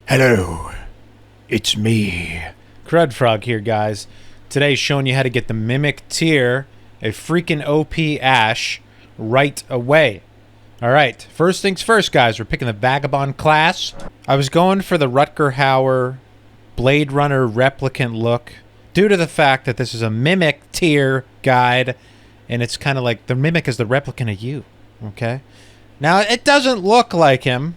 Hello, it's me. CrudFrog here, guys. Today showing you how to get the Mimic tier, a freaking OP Ash, right away. Alright, first things first, guys. We're picking the Vagabond class. I was going for the Rutger Hauer Blade Runner replicant look due to the fact that this is a Mimic tier guide, and it's kind of like the Mimic is the replicant of you, okay? Now, it doesn't look like him,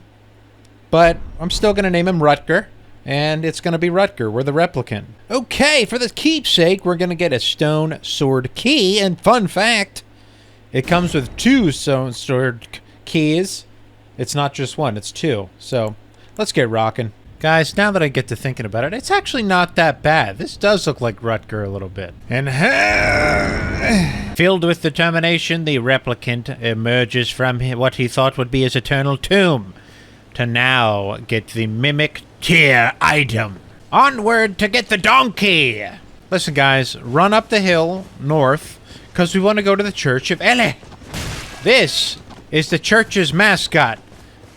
but I'm still going to name him Rutger, and it's going to be Rutger. We're the replicant. Okay, for the keepsake, we're going to get a stone sword key, and fun fact, it comes with 2 stone sword keys. It's not just 1, it's 2. So, let's get rocking. Guys, now that I get to thinking about it, it's actually not that bad. This does look like Rutger a little bit. And filled with determination, the replicant emerges from what he thought would be his eternal tomb, to now get the Mimic tier item. Onward to get the donkey! Listen, guys, run up the hill north, because we want to go to the Church of Elden. This is the church's mascot,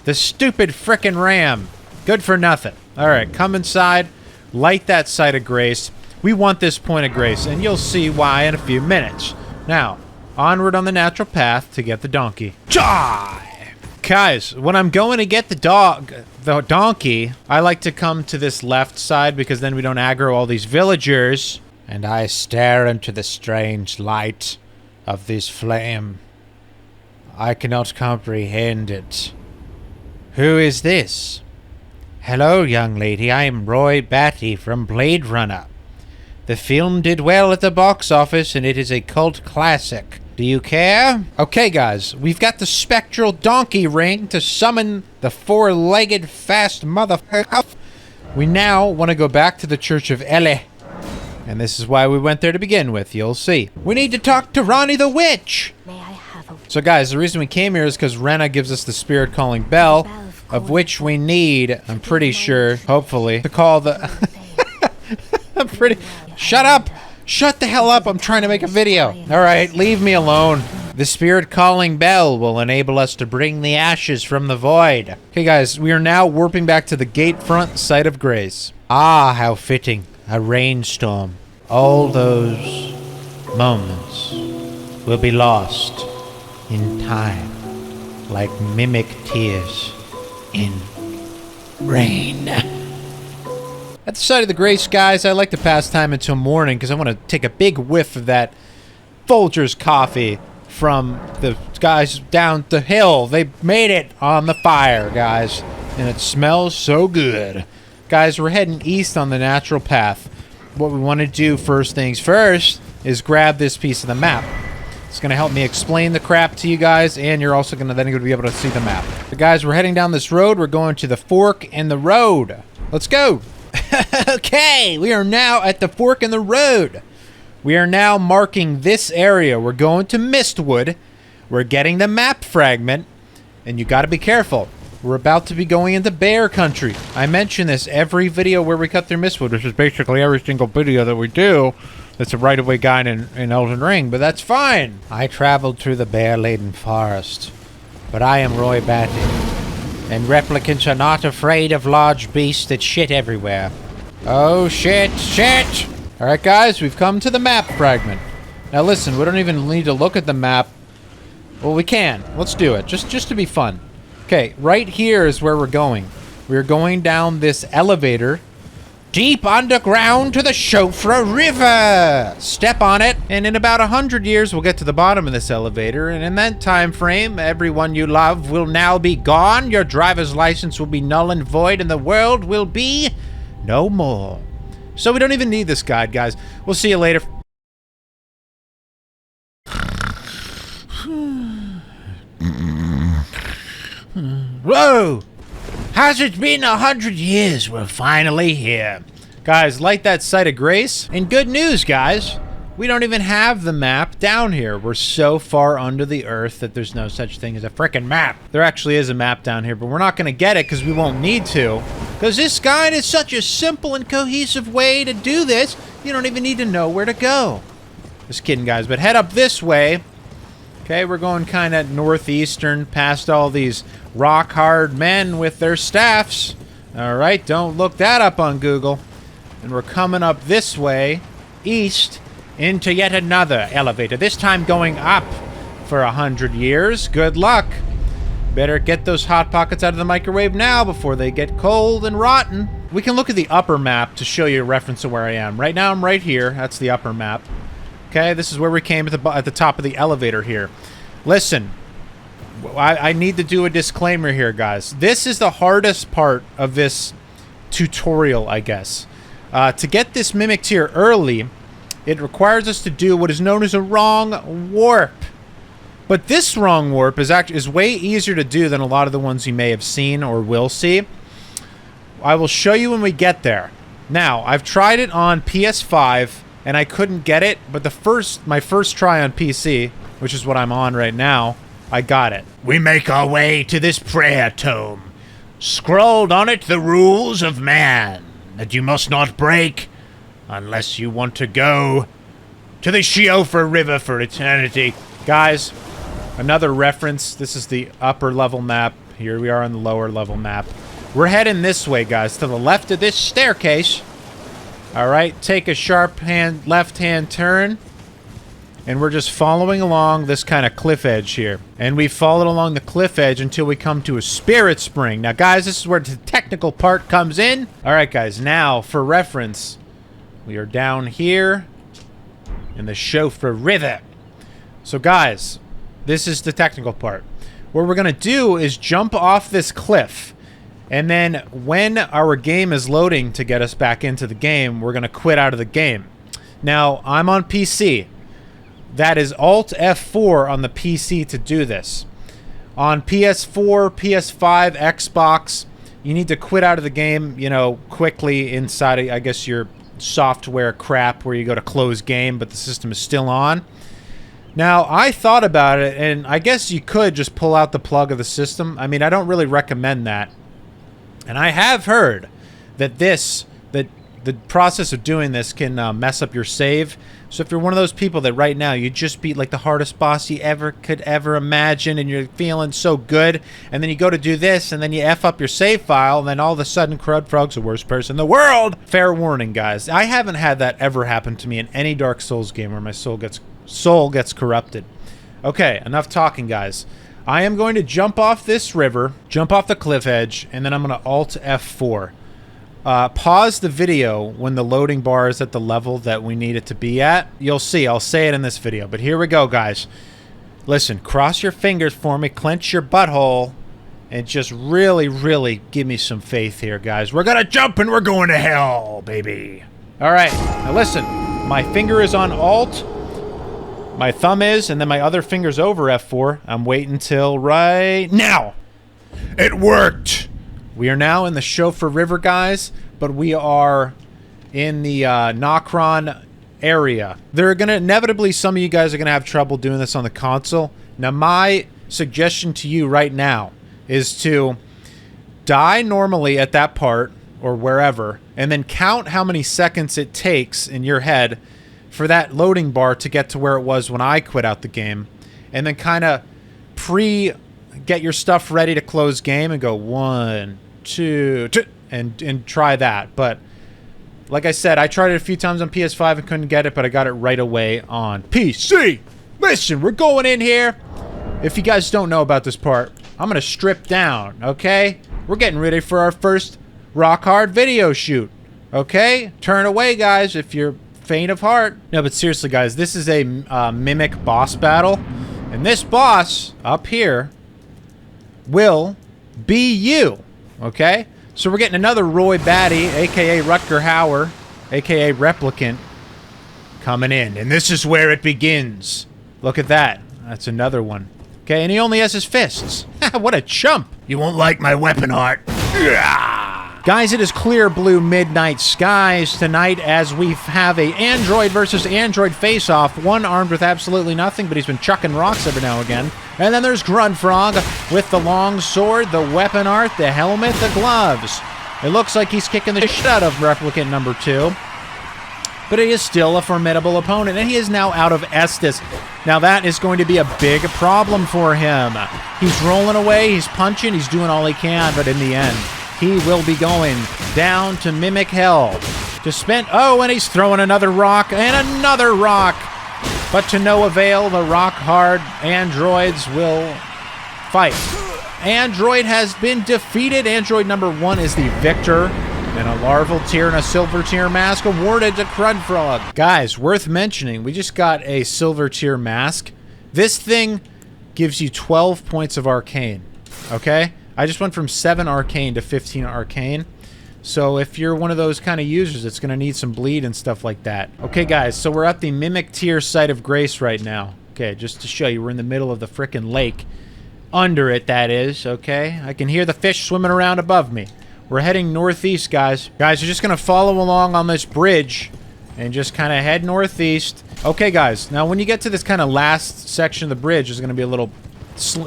the stupid frickin' ram. Good for nothing. Alright, come inside, light that site of grace. We want this point of grace, and you'll see why in a few minutes. Now, onward on the natural path to get the donkey. Die! Guys, when I'm going to get the donkey, I like to come to this left side because then we don't aggro all these villagers. And I stare into the strange light of this flame. I cannot comprehend it. Who is this? Hello, young lady. I am Roy Batty from Blade Runner. The film did well at the box office and it is a cult classic. Do you care? Okay, guys, we've got the spectral donkey ring to summon the 4-legged fast motherfucker. We now want to go back to the Church of Elden, and this is why we went there to begin with. You'll see. We need to talk to Ronnie the Witch. May I have a... So, guys, the reason we came here is because Rena gives us the spirit calling bell, of which we need, I'm pretty sure, hopefully, to call the... Shut up! Shut the hell up, I'm trying to make a video. Alright, leave me alone. The spirit calling bell will enable us to bring the ashes from the void. Okay, guys, we are now warping back to the gate front site of grace. Ah, how fitting. A rainstorm. All those moments will be lost in time, like mimic tears in rain. At the side of the grace, guys, I like to pass time until morning because I want to take a big whiff of that Folgers coffee from the guys down the hill. They made it on the fire, guys, and it smells so good. Guys, we're heading east on the natural path. What we want to do first things first is grab this piece of the map. It's going to help me explain the crap to you guys, and you're also going to be able to see the map. But guys, we're heading down this road. We're going to the fork in the road. Let's go. Okay, we are now at the fork in the road. We are now marking this area. We're going to Mistwood. We're getting the map fragment, and you got to be careful. We're about to be going into bear country. I mention this every video where we cut through Mistwood, which is basically every single video that we do. That's a right-of-way guide in Elden Ring, but that's fine. I traveled through the bear-laden forest, but I am Roy Batty. And replicants are not afraid of large beasts that shit everywhere. Oh, shit, shit! Alright, guys, we've come to the map fragment. Now, listen, we don't even need to look at the map. Well, we can. Let's do it, just to be fun. Okay, right here is where we're going. We're going down this elevator deep underground to the Shofra River. Step on it, and in about 100 years, we'll get to the bottom of this elevator, and in that time frame, everyone you love will now be gone, your driver's license will be null and void, and the world will be no more. So we don't even need this guide, guys. We'll see you later. Whoa! Has it been 100 years? We're finally here. Guys, light that site of grace. And good news, guys. We don't even have the map down here. We're so far under the earth that there's no such thing as a frickin' map. There actually is a map down here, but we're not going to get it because we won't need to. Because this guide is such a simple and cohesive way to do this, you don't even need to know where to go. Just kidding, guys, but head up this way. Okay, we're going kind of northeastern past all these rock-hard men with their staffs. All right, don't look that up on Google. And we're coming up this way, east, into yet another elevator. This time going up for 100 years. Good luck. Better get those Hot Pockets out of the microwave now before they get cold and rotten. We can look at the upper map to show you a reference of where I am. Right now I'm right here. That's the upper map. Okay, this is where we came at the top of the elevator here. Listen, I need to do a disclaimer here, guys. This is the hardest part of this tutorial, I guess. To get this mimicked here early, it requires us to do what is known as a wrong warp. But this wrong warp is way easier to do than a lot of the ones you may have seen or will see. I will show you when we get there. Now, I've tried it on PS5 and I couldn't get it, but my first try on PC, which is what I'm on right now, I got it. We make our way to this prayer tome. Scrawled on it the rules of man, that you must not break unless you want to go to the Shiofa River for eternity. Guys, another reference. This is the upper level map. Here we are on the lower level map. We're heading this way, guys, to the left of this staircase. All right, take a sharp left-hand turn. And we're just following along this kind of cliff edge here. And we followed along the cliff edge until we come to a spirit spring. Now, guys, this is where the technical part comes in. All right, guys, now, for reference, we are down here in the Shiofa River. So, guys, this is the technical part. What we're going to do is jump off this cliff. And then when our game is loading to get us back into the game, we're going to quit out of the game. Now, I'm on PC. That is Alt F4 on the PC to do this. On PS4, PS5, Xbox, you need to quit out of the game, you know, quickly inside of, I guess, your software crap where you go to close game, but the system is still on. Now, I thought about it, and I guess you could just pull out the plug of the system. I mean, I don't really recommend that. And I have heard that the process of doing this can mess up your save. So if you're one of those people that right now you just beat like the hardest boss you could ever imagine and you're feeling so good, and then you go to do this and then you F up your save file, and then all of a sudden CrudFrog's the worst person in the world. Fair warning, guys. I haven't had that ever happen to me in any Dark Souls game where my soul gets corrupted. Okay, enough talking, guys. I am going to jump off this river, jump off the cliff edge, and then I'm going to Alt F4. Pause the video when the loading bar is at the level that we need it to be at. You'll see. I'll say it in this video. But here we go, guys. Listen, cross your fingers for me, clench your butthole, and just really, really give me some faith here, guys. We're going to jump and we're going to hell, baby. All right. Now, listen. My finger is on Alt. My thumb is, and then my other finger's over F4. I'm waiting till right now. It worked. We are now in the Shiofa River, guys, but we are in the Nokron area. There are gonna inevitably, some of you guys are gonna have trouble doing this on the console. Now, my suggestion to you right now is to die normally at that part or wherever, and then count how many seconds it takes in your head for that loading bar to get to where it was when I quit out the game, and then kind of get your stuff ready to close game and go 1, 2, and try that. But like I said, I tried it a few times on PS5 and couldn't get it, but I got it right away on PC. Listen, we're going in here. If you guys don't know about this part, I'm gonna strip down, okay? We're getting ready for our first rock hard video shoot, okay? Turn away, guys, if you're faint of heart. No, but seriously, guys, this is a mimic boss battle, and this boss up here will be you, okay? So we're getting another Roy Batty, aka Rutger Hauer, aka Replicant, coming in, and this is where it begins. Look at that. That's another one. Okay, and he only has his fists. What a chump. You won't like my weapon art. Guys, it is clear blue midnight skies tonight as we have a Android versus Android face-off. One armed with absolutely nothing, but he's been chucking rocks every now and again. And then there's CrudFrog with the long sword, the weapon art, the helmet, the gloves. It looks like he's kicking the shit out of Replicant number 2. But he is still a formidable opponent, and he is now out of Estus. Now that is going to be a big problem for him. He's rolling away, he's punching, he's doing all he can, but in the end, he will be going down to Mimic Hell to spend... Oh, and he's throwing another rock and another rock. But to no avail, the rock-hard androids will fight. Android has been defeated. Android number 1 is the victor. And a larval tier and a silver tier mask awarded to CrudFrog. Guys, worth mentioning, we just got a silver tier mask. This thing gives you 12 points of arcane. Okay? I just went from 7 arcane to 15 arcane. So if you're one of those kind of users, it's going to need some bleed and stuff like that. Okay, guys, so we're at the Mimic tier site of grace right now. Okay, just to show you, we're in the middle of the frickin' lake. Under it, that is, okay? I can hear the fish swimming around above me. We're heading northeast, guys. Guys, you're just going to follow along on this bridge and just kind of head northeast. Okay, guys, now when you get to this kind of last section of the bridge, there's going to be a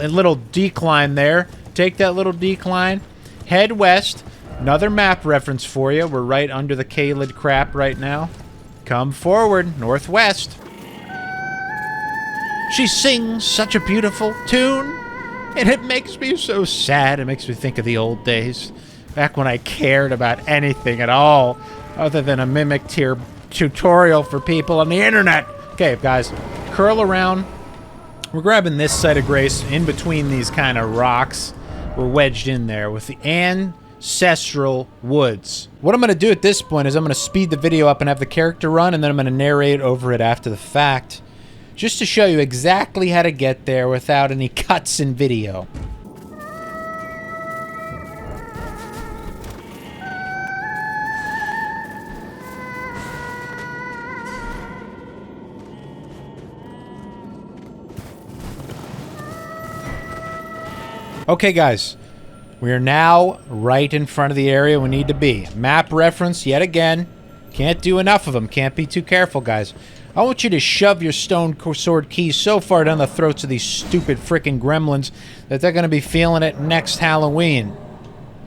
little decline there. Take that little decline, head west. Another map reference for you. We're right under the K-lid crap right now. Come forward, northwest. She sings such a beautiful tune, and it makes me so sad. It makes me think of the old days, back when I cared about anything at all other than a Mimic tier tutorial for people on the internet. Okay, guys, curl around. We're grabbing this side of grace in between these kind of rocks. We're wedged in there with the ancestral woods. What I'm going to do at this point is I'm going to speed the video up and have the character run, and then I'm going to narrate over it after the fact, just to show you exactly how to get there without any cuts in video. Okay, guys, we are now right in front of the area we need to be. Map reference, yet again. Can't do enough of them. Can't be too careful, guys. I want you to shove your stone sword keys so far down the throats of these stupid freaking gremlins that they're going to be feeling it next Halloween.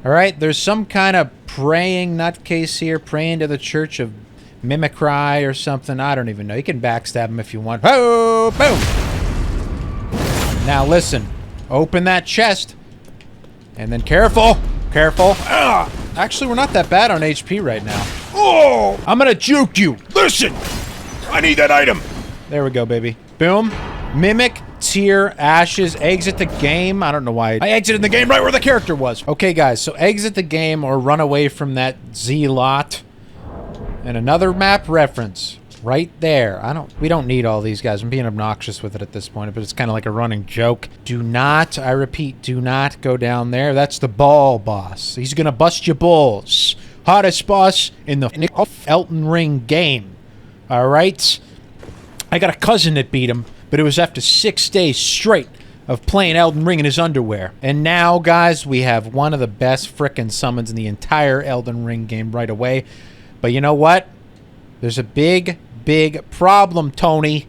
All right? There's some kind of praying nutcase here, praying to the Church of Mimicry or something. I don't even know. You can backstab him if you want. Oh, boom! Now, listen. Open that chest. And then careful. Careful. Ugh. Actually, we're not that bad on HP right now. Oh! I'm gonna juke you. Listen! I need that item. There we go, baby. Boom. Mimic tier ashes. Exit the game. I don't know why. I exited the game right where the character was. Okay, guys. So exit the game or run away from that Z-lot. And another map reference. Right there. We don't need all these guys. I'm being obnoxious with it at this point, but it's kind of like a running joke. Do not, I repeat, do not go down there. That's the ball boss. He's gonna bust your balls. Hottest boss in the Elden Ring game. Alright? I got a cousin that beat him, but it was after 6 days straight of playing Elden Ring in his underwear. And now, guys, we have one of the best frickin' summons in the entire Elden Ring game right away. But you know what? There's a big problem, Tony.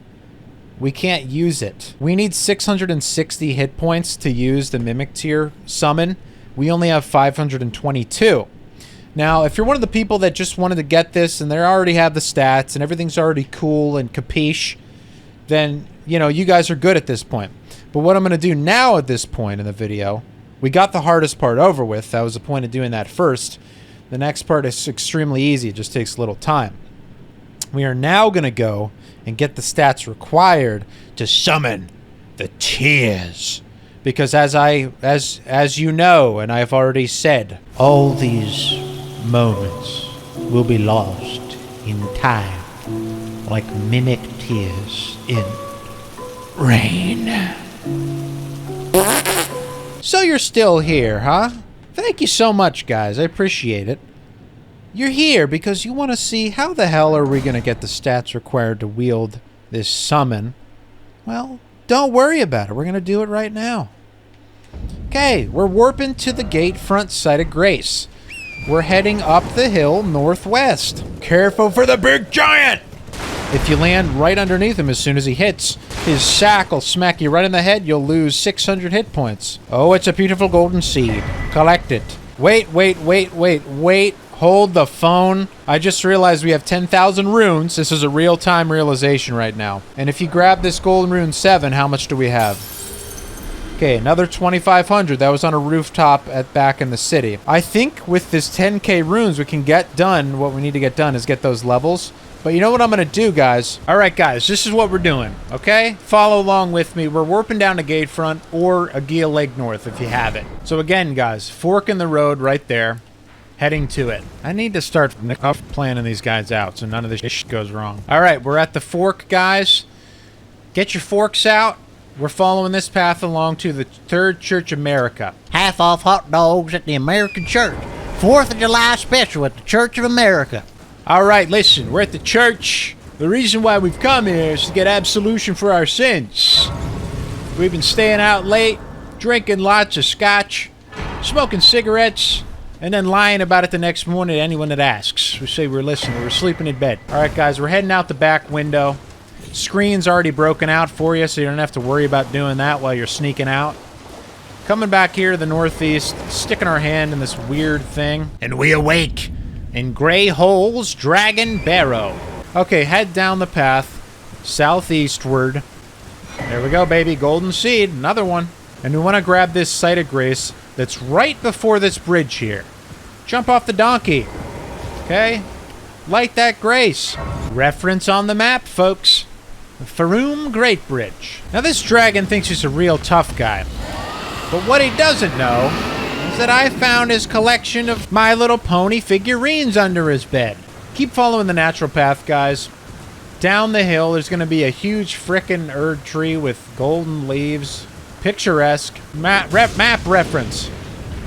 We can't use it. We need 660 hit points to use the Mimic tier summon. We only have 522. Now, if you're one of the people that just wanted to get this and they already have the stats and everything's already cool and capiche, then, you know, you guys are good at this point. But what I'm going to do now at this point in the video, we got the hardest part over with. That was the point of doing that first. The next part is extremely easy. It just takes a little time. We are now going to go and get the stats required to summon the tears. Because as you know, and I've already said, all these moments will be lost in time, like mimic tears in rain. So you're still here, huh? Thank you so much, guys. I appreciate it. You're here because you want to see how the hell are we going to get the stats required to wield this summon. Well, don't worry about it. We're going to do it right now. Okay, we're warping to the gate front side of Grace. We're heading up the hill northwest. Careful for the big giant! If you land right underneath him as soon as he hits, his sack will smack you right in the head. You'll lose 600 hit points. Oh, it's a beautiful golden seed. Collect it. Wait. Hold the phone. I just realized we have 10,000 runes. This is a real-time realization right now. And if you grab this golden rune 7, how much do we have? Okay, another 2,500. That was on a rooftop back in the city. I think with this 10k runes, we can get done. What we need to get done is get those levels. But you know what I'm going to do, guys? All right, guys, this is what we're doing, okay? Follow along with me. We're warping down to Gatefront or Agia Lake North if you have it. So again, guys, fork in the road right there. Heading to it. I need to start planning these guys out so none of this shit goes wrong. All right, we're at the fork, guys. Get your forks out. We're following this path along to the Third Church America. Half off hot dogs at the American Church. 4th of July special at the Church of America. All right, listen, we're at the church. The reason why we've come here is to get absolution for our sins. We've been staying out late, drinking lots of scotch, smoking cigarettes, and then lying about it the next morning to anyone that asks. We say we're listening, we're sleeping in bed. All right, guys, we're heading out the back window. Screen's already broken out for you, so you don't have to worry about doing that while you're sneaking out. Coming back here to the northeast, sticking our hand in this weird thing. And we awake In Grey Hole's Dragon Barrow. Okay, head down the path, southeastward. There we go, baby. Golden Seed, another one. And we want to grab this Site of Grace that's right before this bridge here. Jump off the donkey. Okay? Light that grace. Reference on the map, folks. Faroum Great Bridge. Now, this dragon thinks he's a real tough guy. But what he doesn't know is that I found his collection of My Little Pony figurines under his bed. Keep following the natural path, guys. Down the hill, there's going to be a huge frickin' Erd tree with golden leaves. Picturesque. Map reference.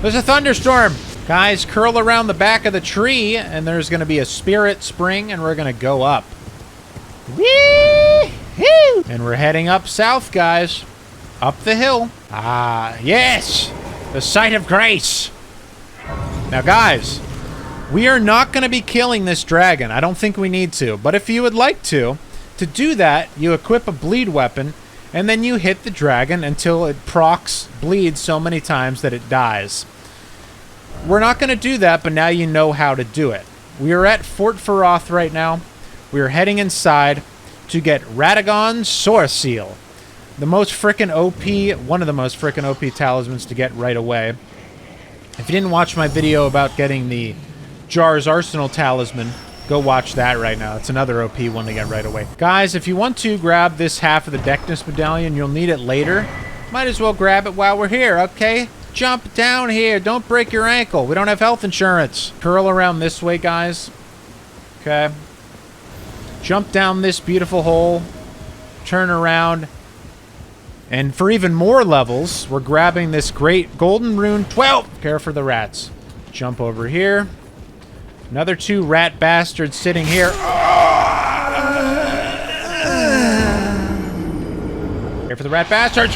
There's a thunderstorm. Guys, curl around the back of the tree, and there's going to be a spirit spring, and we're going to go up. Whee-hoo! And we're heading up south, guys. Up the hill. Ah, yes! The Site of Grace. Now, guys, we are not going to be killing this dragon. I don't think we need to. But if you would like to do that, you equip a bleed weapon, and then you hit the dragon until it procs bleeds so many times that it dies. We're not going to do that, but now you know how to do it. We are at Fort Faroth right now. We are heading inside to get Radagon's Soar Seal. The most frickin' OP, one of the most frickin' OP talismans to get right away. If you didn't watch my video about getting the Jar's Arsenal talisman, go watch that right now. It's another OP one to get right away. Guys, if you want to grab this half of the Deckness Medallion, you'll need it later. Might as well grab it while we're here, okay? Jump down here. Don't break your ankle. We don't have health insurance. Curl around this way, guys. Okay. Jump down this beautiful hole. Turn around. And for even more levels, we're grabbing this great Golden Rune 12. Care for the rats. Jump over here. Another 2 rat bastards sitting here. Care for the rat bastards.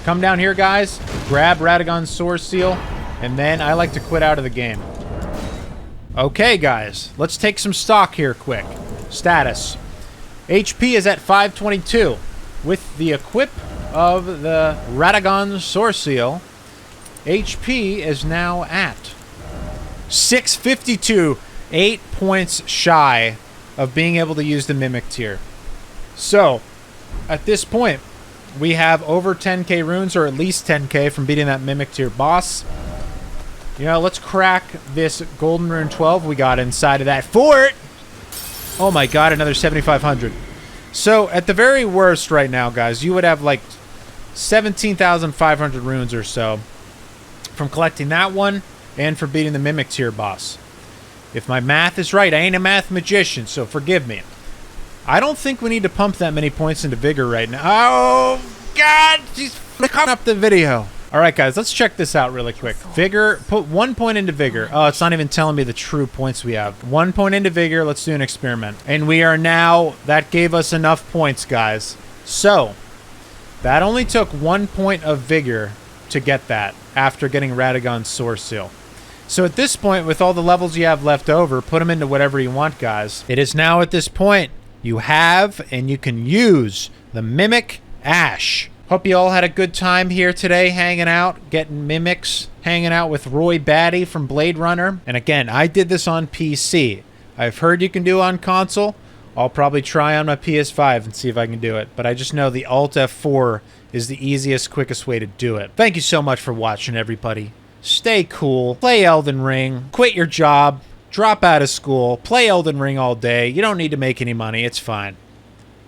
Come down here, guys. Grab Radagon's Soar Seal. And then I like to quit out of the game. Okay, guys. Let's take some stock here quick. Status. HP is at 522. With the equip of the Radagon's Soar Seal, HP is now at 652. 8 points shy of being able to use the Mimic tier. So, at this point, we have over 10k runes, or at least 10k from beating that Mimic tier boss. You know, let's crack this Golden Rune 12 we got inside of that fort. Oh my god, another 7,500. So, at the very worst right now, guys, you would have like 17,500 runes or so from collecting that one and for beating the Mimic tier boss. If my math is right, I ain't a math magician, so forgive me. I don't think we need to pump that many points into Vigor right now. Oh, God! She's flicking up the video. All right, guys, let's check this out really quick. Vigor, put 1 point into Vigor. Oh, it's not even telling me the true points we have. 1 point into Vigor. Let's do an experiment. And we are now, that gave us enough points, guys. So, that only took 1 point of Vigor to get that after getting Radagon's Soar Seal. So at this point, with all the levels you have left over, put them into whatever you want, guys. It is now at this point, you have and you can use the Mimic Ash. Hope you all had a good time here today hanging out, getting mimics, hanging out with Roy Batty from Blade Runner. And again, I did this on PC. I've heard you can do on console. I'll probably try on my PS5 and see if I can do it. But I just know the Alt F4 is the easiest, quickest way to do it. Thank you so much for watching, everybody. Stay cool. Play Elden Ring. Quit your job. Drop out of school. Play Elden Ring all day. You don't need to make any money. It's fine.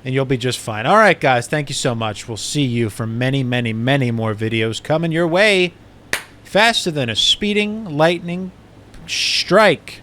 And you'll be just fine. All right, guys. Thank you so much. We'll see you for many, many, many more videos coming your way. Faster than a speeding lightning strike.